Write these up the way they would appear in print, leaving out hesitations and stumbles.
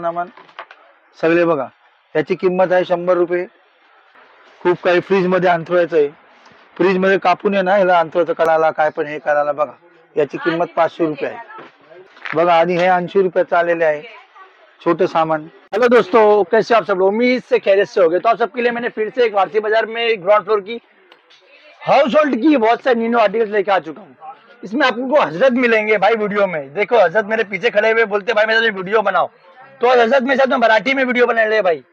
सामान सगळे बघा, याची किंमत आहे 100 रुपये. खूप काही फ्रीज मध्ये अंथरुळायचं आहे, फ्रीज मध्ये कापून आहे ना ह्याला अंथरुळाचं करायला काय पण हे करायला बघा. याची किंमत 500 रुपये आहे बघा. आणि हे 80 रुपयाचं आलेले आहे छोटे सामान. हेलो दोस्तों, कैसे आप सब लोग? उम्मीद से खैरियत से हो गए। तो आप सबके लिए मैंने फिर से एक वारसी बाजार में ग्राउंड फ्लोर की हाउस होल्ड की बहुत सारे न्यू आर्टिकल्स लेके आ चुका हूँ। इसमें आपको हजरत मिलेंगे भाई वीडियो में। देखो हजरत मेरे पीछे खड़े हुए बोलते भाई मेरे साथ वीडियो बनाओ, तो हजरत मेरे साथ में मराठी में वीडियो बना रहे भाई।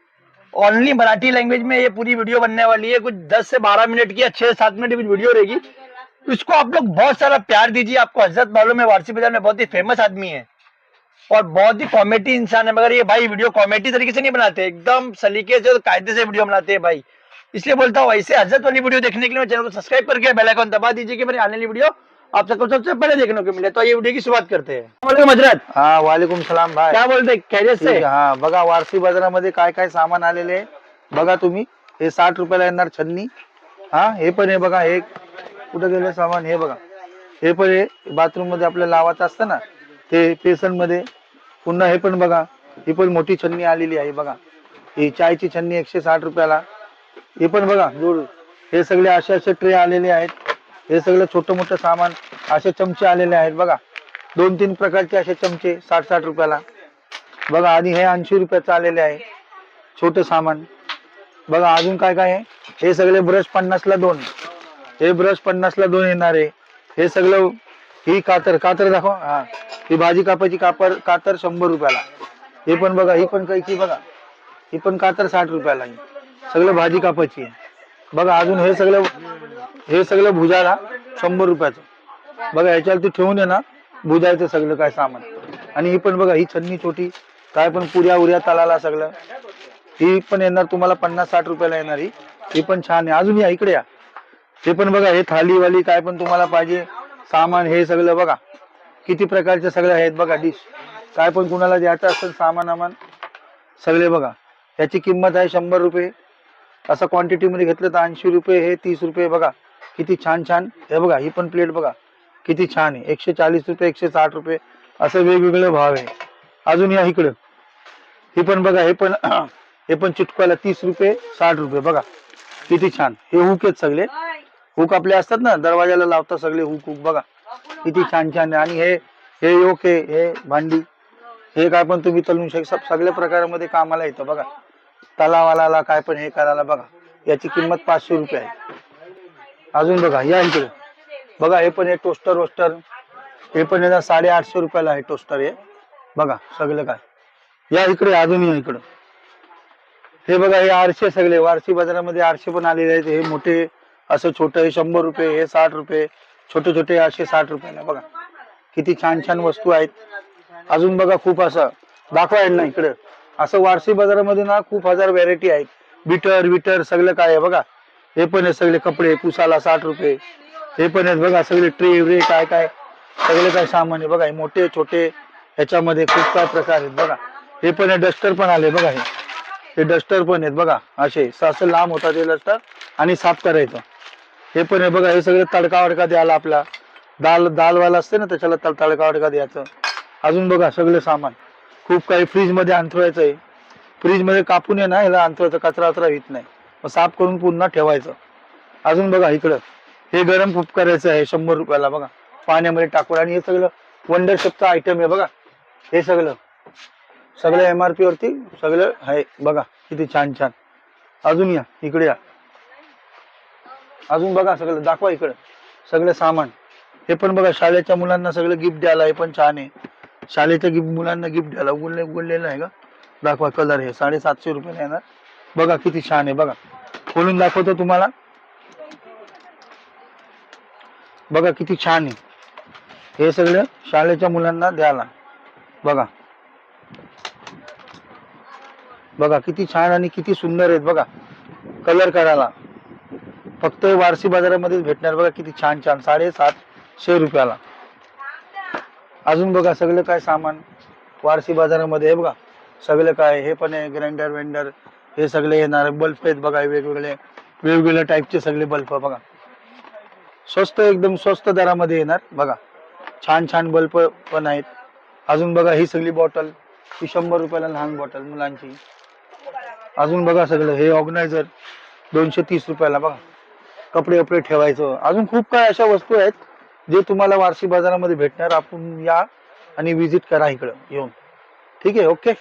ओनली मराठी लैंग्वेज में ये पूरी वीडियो बनने वाली है। कुछ 10 से 12 मिनट की, 6 से 7 मिनट की वीडियो रहेगी। तो इसको आप लोग बहुत सारा प्यार दीजिए। आपको हजरत मालूम है वारसी बाजार में बहुत ही फेमस आदमी है और बहुत ही कॉमेडी इंसान है, मगर ये भाई वीडियो कॉमेडी तरीके से नहीं बनाते, एकदम सलीके से और कायदे से वीडियो बनाते हैं भाई। इसलिए बोलता हूँ ऐसे हजरत वाली वीडियो देखने के लिए चैनल को सब्सक्राइब करके बेल आइकन दबा दीजिए कि मेरी आने वाली वीडियो आप सबको सबसे पहले देखने को मिले। तो ये वीडियो की शुरुआत करते हैं। वालेकुम हजरत। हा वालेकुम सलाम भाई, क्या बोलते हैं, खैरियत से? हा बघा वारसी बाजारामध्ये काय काय सामान आलेले आहे बघा तुम्ही. हे 60 रुपयाला येणार छन्नी. हा हे पण आहे बघा. हे कुठं गेलं सामान, हे बघा. हे पण हे बाथरूम मध्ये आपल्याला लावायचं असतं ना ते पेसन मध्ये. पुन्हा हे पण बघा, ही पण मोठी छन्नी आलेली आहे बघा. ही चायची छन्नी 160 रुपयाला. हे पण बघा जोड. हे सगळे असे असे ट्रे आलेले आहेत. हे सगळं छोटं मोठं सामान, असे चमचे आलेले आहेत बघा. 2-3 प्रकारचे असे चमचे 60-60 रुपयाला बघा. आणि हे 80 रुपयाचं आलेले आहे छोटं सामान बघा. अजून काय काय आहे, हे सगळे ब्रश 50 ला 2. हे ब्रश 50 ला 2 येणार आहे. हे सगळं, ही कातर दाखव. हा ही भाजी कापायची कातर 100 रुपयाला. हे पण बघा, ही पण कैची बघा, ही पण कातर 60 रुपयाला. सगळं भाजी कापायची बघा. अजून हे सगळं भुजाला 100 रुपयाचं बघा. ह्याच्यावरती ठेवून आहे ना भुजायचं सगळं काय सामान. आणि ही पण बघा, ही छन्नी छोटी, काय पण पुऱ्या उऱ्या तलाला सगळं. ही पण येणार तुम्हाला 50-60 रुपयाला येणार. ही पण छान आहे. अजून या इकडे या. हे पण बघा, हे थाली वाली काय पण तुम्हाला पाहिजे सामान, हे सगळं बघा. किती प्रकारचे सगळे आहेत बघा. डिश काय पण कुणाला द्यायचं असेल सामान सगळे बघा. याची किंमत आहे 100 रुपये. असं क्वांटिटी मध्ये घेतलं तर 80 रुपये. हे 30 रुपये बघा. किती छान छान. हे बघा, ही पण प्लेट बघा किती छान आहे. 140 रुपये, 160 रुपये असं वेगवेगळे भाव आहे. अजून या इकडं. ही पण बघा, हे पण चिटकवायला 30 रुपये, 60 रुपये बघा. किती छान. हे हुक आहेत सगळे. हुक आपले असतात ना दरवाजाला लावतात सगळे हुक बघा. किती छान छान आहे. आणि हे योक आहे, हे भांडी, हे काय पण तुम्ही तलून शकता. सगळ्या प्रकारामध्ये कामाला येतं बघा. तलावाला काय पण हे करायला बघा. याची किंमत 500 रुपये आहे. अजून बघा या इकडे बघा, हे पण हे टोस्टर वोस्टर, हे पण येणार 850 रुपयाला आहे टोस्टर. हे बघा सगळं काय. या इकडे, अजून या इकडं. हे बघा, हे आरसे सगळे वारसी बाजारामध्ये आरसे पण आलेले आहेत. हे मोठे असं छोटं, हे 100 रुपये, हे 60 रुपये, छोटे छोटे असे 60 रुपयाला बघा. किती छान छान वस्तू आहेत. अजून बघा खूप असं दाखवायला ना इकडे. असं वारसी बाजारामध्ये ना खूप हजार व्हेरायटी आहेत. बिटर सगळं काय आहे बघा. हे पण आहे सगळे कपडे पुसाला 60 रुपये. हे पण आहेत बघा सगळे ट्रे व्रे काय काय सगळे काय सामान आहे बघा. हे मोठे छोटे ह्याच्यामध्ये खूप काय प्रकार आहेत बघा. हे पण आहे डस्टर पण आले बघा. हे डस्टर पण आहेत बघा. असे असं लांब होतात हे डस्टर आणि साफ करायचं. हे पण आहे बघा. हे सगळे तडका वडका द्यायला, आपला दालवाला असते ना त्याच्याला तडका वडका द्यायचं. अजून बघा सगळे सामान. खूप काही फ्रीज मध्ये अंथरुळायचं आहे. फ्रीज मध्ये कापून आहे ना ह्याला अंथरुळाचं, कचरा होत नाही, मग साफ करून पुन्हा ठेवायचं. अजून बघा इकडं, हे गरम खूप करायचं आहे 100 रुपयाला बघा. पाण्यामध्ये टाकून. आणि हे सगळं वंडर शेपचं आयटम आहे बघा. हे सगळं MRP वरती सगळं आहे बघा. किती छान छान. अजून या इकडे या. अजून बघा सगळं दाखवा इकडं सगळं सामान. हे पण बघा शाळेच्या मुलांना सगळं गिफ्ट द्यायला. हे पण छान आहे. शाळेच्या मुलांना गिफ्ट द्यायला उघडलेलं आहे का दाखवा. कलर हे 750 रुपयाला येणार बघा. किती छान आहे बघा. खोलून दाखवतो तुम्हाला बघा. किती छान आहे. हे सगळं शाळेच्या मुलांना द्यायला बघा. बघा किती छान आणि किती सुंदर आहेत बघा. कलर करायला फक्त वारसी बाजारामध्येच भेटणार बघा. किती छान छान. 750 रुपयाला. अजून बघा सगळं काय सामान वारसी बाजारामध्ये. हे बघा सगळं काय. हे पण आहे ग्राइंडर वेंडर, हे सगळे येणार. बल्ब आहेत बघा वेगवेगळ्या टाईपचे सगळे बल्ब बघा. स्वस्त, एकदम स्वस्त दरामध्ये येणार बघा. छान छान बल्ब पण आहेत. अजून बघा ही सगळी बॉटल ही 100 रुपयाला लहान बॉटल मुलांची. अजून बघा सगळं हे ऑर्गनायझर 230 रुपयाला बघा. कपडे कपडे ठेवायचं. अजून खूप काय अशा वस्तू आहेत जे तुम्हाला वार्षिक बाजारामध्ये भेटणार. आपण या आणि विजिट करा इकडं येऊन. ठीक आहे. ओके.